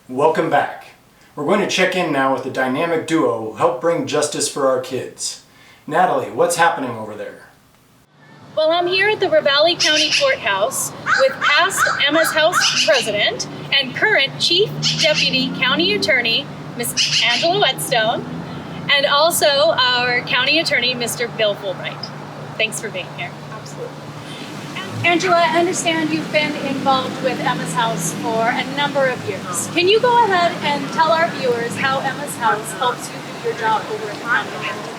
Welcome back. We're going to check in now with the dynamic duo who help bring justice for our kids. Natalie, what's happening over there? Well, I'm here at the Ravalli County Courthouse with past Emma's House president and current Chief Deputy County Attorney, Ms. Angela Whetstone, and also our County Attorney, Mr. Bill Fulbright. Thanks for being here. Absolutely. Angela, I understand you've been involved with Emma's House for a number of years. Can you go ahead and tell our viewers how Emma's House helps you do your job over at the county?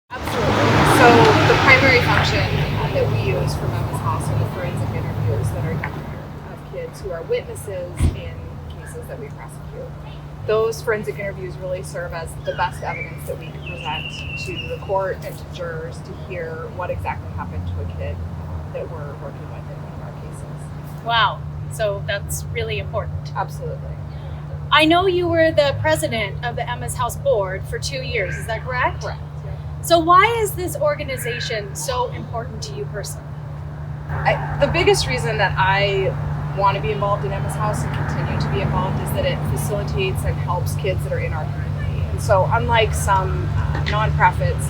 Absolutely. So the primary function that we use for Emma's House are the forensic interviews that are done here of kids who are witnesses in cases that we prosecute. Those forensic interviews really serve as the best evidence that we can present to the court and to jurors to hear what exactly happened to a kid that we're working with in one of our cases. Wow, so that's really important. Absolutely. I know you were the president of the Emma's House board for 2 years, is that correct? Correct. Yeah. So why is this organization so important to you personally? The biggest reason that I want to be involved in Emma's House and continue to be involved is that it facilitates and helps kids that are in our community. And so unlike some nonprofits,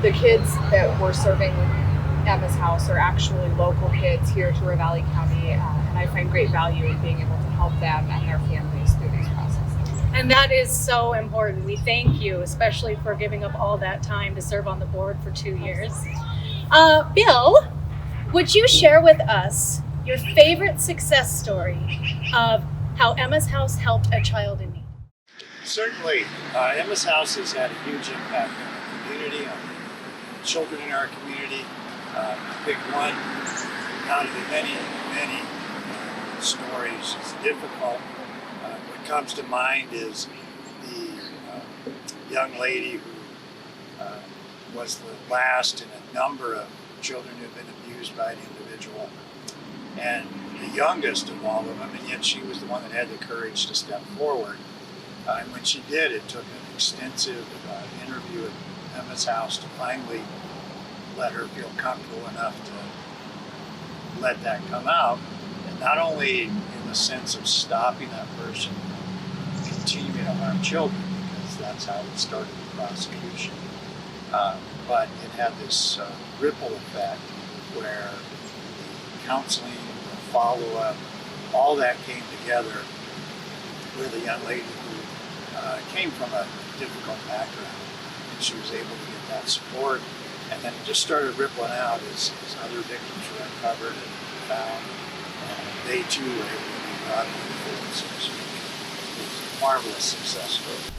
the kids that we're serving with Emma's House are actually local kids here to Ravalli County, and I find great value in being able to help them and their families through these processes. And that is so important. We thank you, especially for giving up all that time to serve on the board for 2 years. Bill, would you share with us your favorite success story of how Emma's House helped a child in need? Certainly, Emma's House has had a huge impact on the community, on the children in our community. Pick one out of the many stories. It's difficult. What comes to mind is the young lady who was the last in a number of children who have been abused by an individual, and the youngest of all of them, and yet she was the one that had the courage to step forward. And when she did, it took an extensive interview at Emma's House to finally let her feel comfortable enough to let that come out. And not only in the sense of stopping that person continuing to harm children, because that's how it started the prosecution, but it had this ripple effect where the counseling, the follow-up, all that came together with a young lady who came from a difficult background, and she was able to get that support. And then it just started rippling out as other victims were uncovered and found. And they too were able to be brought into the fold, so to speak. It was a marvelous success story.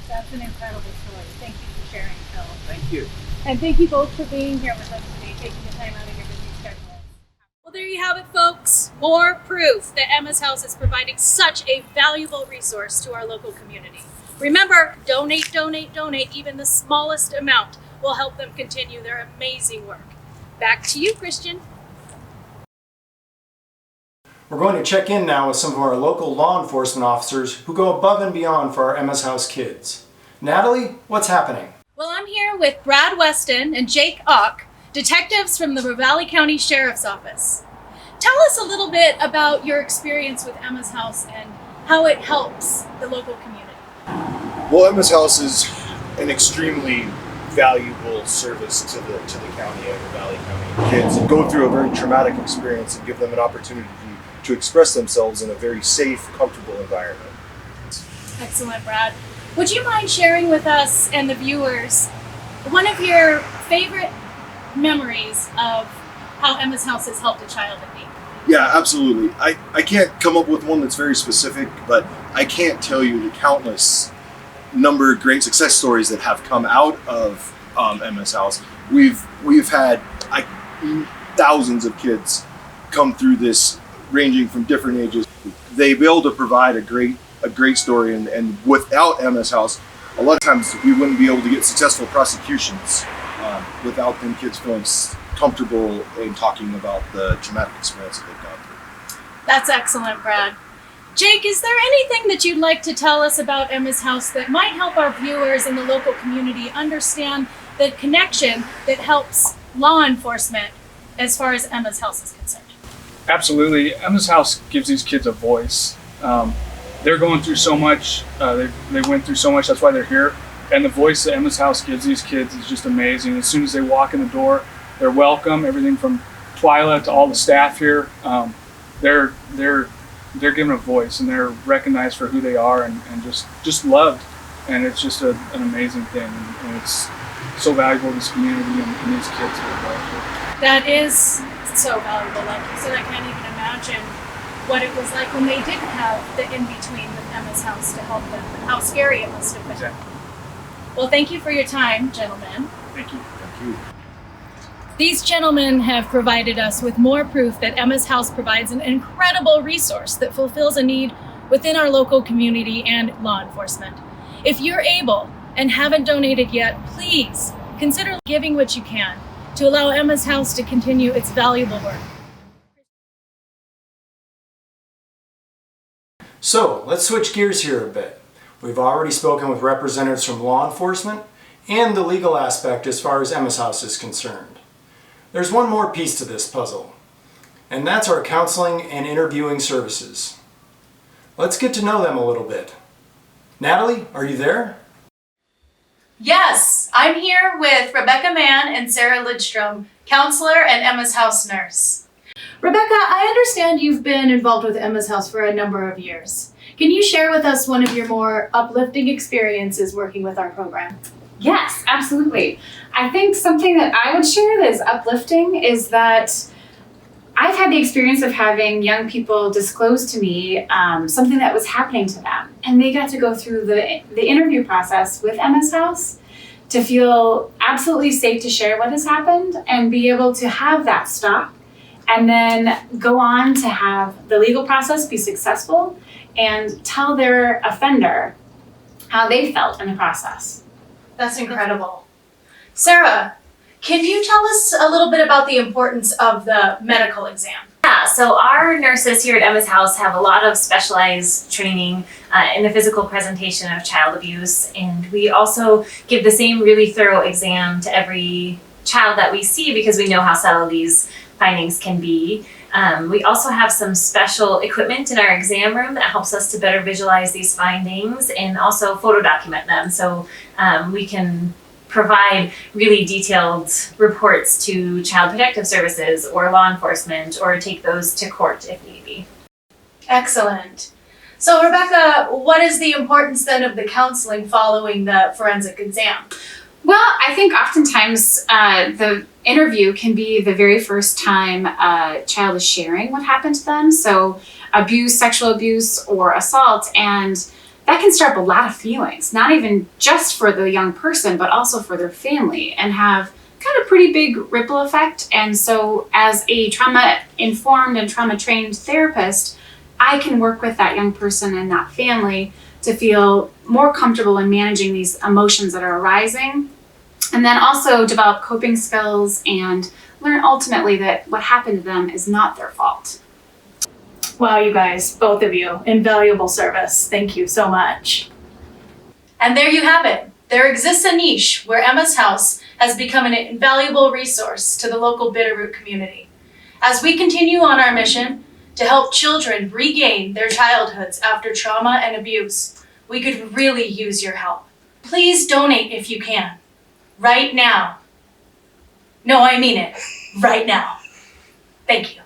That's an incredible story. Thank you for sharing, Bill. Thank you. And thank you both for being here with us today, taking the time out of your busy schedule. Well, there you have it, folks. More proof that Emma's House is providing such a valuable resource to our local community. Remember, donate, donate, donate. Even the smallest amount will help them continue their amazing work. Back to you, Christian. We're going to check in now with some of our local law enforcement officers who go above and beyond for our Emma's House kids. Natalie, what's happening? Well, I'm here with Brad Weston and Jake Ock, detectives from the Ravalli County Sheriff's Office. Tell us a little bit about your experience with Emma's House and how it helps the local community. Well, Emma's House is an extremely valuable service to the county and the Valley County kids, and go through a very traumatic experience and give them an opportunity to express themselves in a very safe, comfortable environment. Excellent, Brad. Would you mind sharing with us and the viewers one of your favorite memories of how Emma's House has helped a child in need? Yeah, absolutely. I can't come up with one that's very specific, but I can't tell you the countless number of great success stories that have come out of Emma's House. We've had thousands of kids come through this, ranging from different ages. They've been able to provide a great story, and without Emma's House, a lot of times we wouldn't be able to get successful prosecutions without them kids feeling comfortable in talking about the traumatic experience that they've gone through. That's excellent, Brad. Jake, is there anything that you'd like to tell us about Emma's House that might help our viewers in the local community understand the connection that helps law enforcement as far as Emma's House is concerned? Absolutely. Emma's House gives these kids a voice. they're going through so much. They went through so much. That's why they're here. And the voice that Emma's House gives these kids is just amazing. As soon as they walk in the door, they're welcome. Everything from Twyla to all the staff here, they're given a voice and they're recognized for who they are and just loved. And it's just an amazing thing. And it's so valuable to this community and these kids who are involved here. That is so valuable. Like you said, I can't even imagine what it was like when they didn't have the in-between with Emma's House to help them, and how scary it must have been. Exactly. Well, thank you for your time, gentlemen. Thank you. Thank you. These gentlemen have provided us with more proof that Emma's House provides an incredible resource that fulfills a need within our local community and law enforcement. If you're able and haven't donated yet, please consider giving what you can to allow Emma's House to continue its valuable work. So let's switch gears here a bit. We've already spoken with representatives from law enforcement and the legal aspect as far as Emma's House is concerned. There's one more piece to this puzzle, and that's our counseling and interviewing services. Let's get to know them a little bit. Natalie, are you there? Yes, I'm here with Rebecca Mann and Sarah Lidstrom, counselor and Emma's House nurse. Rebecca, I understand you've been involved with Emma's House for a number of years. Can you share with us one of your more uplifting experiences working with our program? Yes, absolutely. I think something that I would share that is uplifting is that I've had the experience of having young people disclose to me something that was happening to them. And they got to go through the interview process with Emma's House to feel absolutely safe to share what has happened and be able to have that stop and then go on to have the legal process be successful and tell their offender how they felt in the process. That's incredible. Sarah, can you tell us a little bit about the importance of the medical exam? Yeah, so our nurses here at Emma's House have a lot of specialized training in the physical presentation of child abuse, and we also give the same really thorough exam to every child that we see because we know how subtle these findings can be. We also have some special equipment in our exam room that helps us to better visualize these findings and also photo document them, so we can provide really detailed reports to Child Protective Services or law enforcement or take those to court if need be. Excellent. So Rebecca, what is the importance then of the counseling following the forensic exam? Well, I think oftentimes the interview can be the very first time a child is sharing what happened to them. So abuse, sexual abuse, or assault, and that can stir up a lot of feelings, not even just for the young person, but also for their family, and have kind of pretty big ripple effect. And so as a trauma-informed and trauma-trained therapist, I can work with that young person and that family to feel more comfortable in managing these emotions that are arising, and then also develop coping skills and learn ultimately that what happened to them is not their fault. Wow, you guys, both of you, invaluable service. Thank you so much. And there you have it. There exists a niche where Emma's House has become an invaluable resource to the local Bitterroot community. As we continue on our mission to help children regain their childhoods after trauma and abuse, we could really use your help. Please donate if you can. Right now. No, I mean it. Right now. Thank you.